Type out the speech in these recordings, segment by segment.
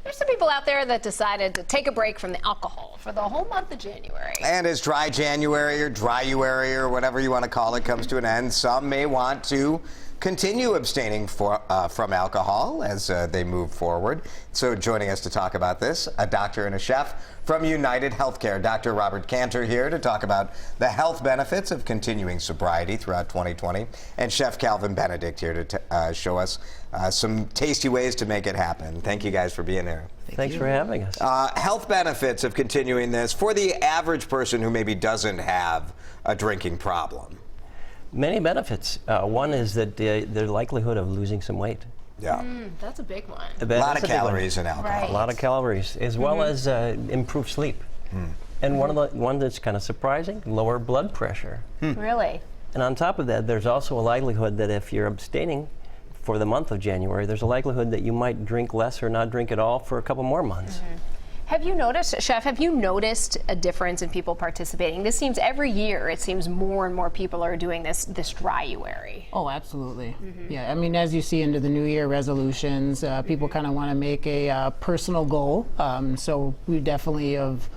There's some people out there that decided to take a break from the alcohol for the whole month of January. And as dry January or Dryuary or whatever you want to call it comes to an end, some may want to continue abstaining from alcohol as they move forward. So joining us to talk about this, a doctor and a chef from UnitedHealthcare, Dr. Robert Kantor here to talk about the health benefits of continuing sobriety throughout 2020, and Chef Calvin Benedict here to show us some tasty ways to make it happen. Thank you guys for being here. Thanks for having us. Health benefits of continuing this for the average person who maybe doesn't have a drinking problem. Many benefits. One is that the likelihood of losing some weight. Yeah. That's a big one. A lot of calories in alcohol. Right. A lot of calories, as well as improved sleep. And one that's kind of surprising, lower blood pressure. Really? And on top of that, there's also a likelihood that if you're abstaining for the month of January, there's a likelihood that you might drink less or not drink at all for a couple more months. Have you noticed, Chef, have you noticed a difference in people participating? This seems every year, it seems more and more people are doing this Dryuary. Oh, absolutely. Yeah, I mean, as you see into the New Year resolutions, people kind of want to make a personal goal. So we definitely have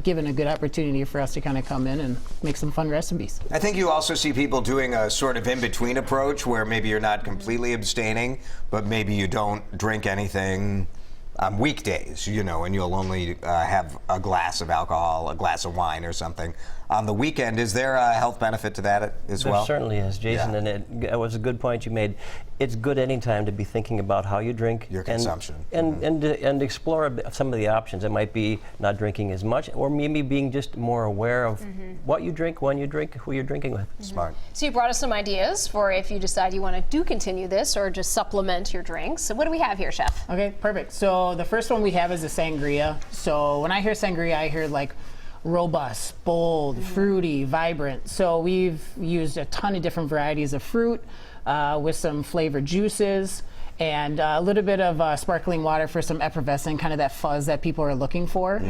given a good opportunity for us to kind of come in and make some fun recipes. I think you also see people doing a sort of in-between approach where maybe you're not completely abstaining, but maybe you don't drink anything on weekdays, you know, and you'll only have a glass of alcohol, a glass of wine or something on the weekend. Is there a health benefit to that as well? There certainly is, Jason, and it was a good point you made. It's good anytime to be thinking about how you drink. Your consumption. And explore some of the options. It might be not drinking as much, or maybe being just more aware of what you drink, when you drink, who you're drinking with. Smart. So you brought us some ideas for if you decide you want to continue this or just supplement your drinks. So what do we have here, Chef? Okay, perfect. So the first one we have is a sangria. So when I hear sangria, I hear like robust, bold, fruity, vibrant. So we've used a ton of different varieties of fruit with some flavored juices and a little bit of sparkling water for some effervescent, kind of that fuzz that people are looking for.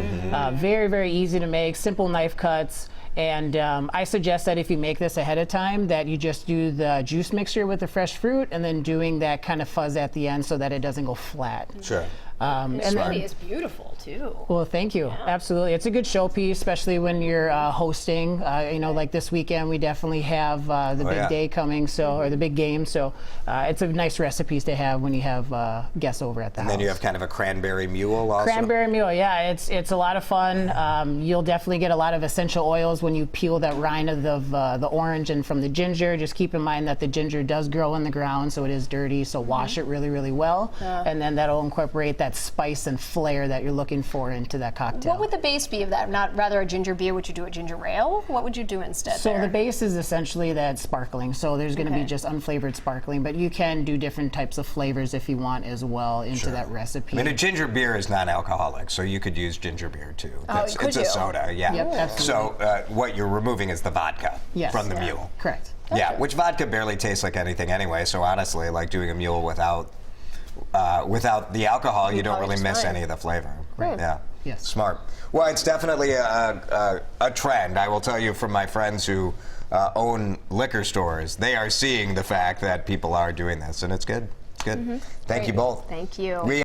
Very, very easy to make, simple knife cuts. And I suggest that if you make this ahead of time, that you just do the juice mixture with the fresh fruit and then doing that kind of fuzz at the end so that it doesn't go flat. Sure. And smoothie is beautiful too. Well, thank you. Yeah. Absolutely. It's a good showpiece, especially when you're hosting. You know, like this weekend, we definitely have the big day coming, so or the big game. So it's a nice recipes to have when you have guests over at the house. And then you have kind of a cranberry mule also. Cranberry mule, yeah. It's a lot of fun. You'll definitely get a lot of essential oils when you peel that rind of the orange and from the ginger. Just keep in mind that the ginger does grow in the ground, so it is dirty. So wash it really, really well, and then that'll incorporate that spice and flair that you're looking for into that cocktail. What would the base be of that? Not rather a ginger beer? Would you do a ginger ale? What would you do instead? So the base is essentially that sparkling. So there's going to be just unflavored sparkling, but you can do different types of flavors if you want as well into that recipe. I mean, a ginger beer is non-alcoholic, so you could use ginger beer too. It's a soda, yeah. Yep, absolutely. So what you're removing is the vodka from the mule. Correct. Yeah, which vodka barely tastes like anything anyway. So honestly, like doing a mule without the alcohol, you don't really miss any of the flavor. Right. Yeah. Yes. Smart. Well, it's definitely a trend. I will tell you from my friends who own liquor stores, they are seeing the fact that people are doing this, and it's good. It's good. Thank you both. Thank you.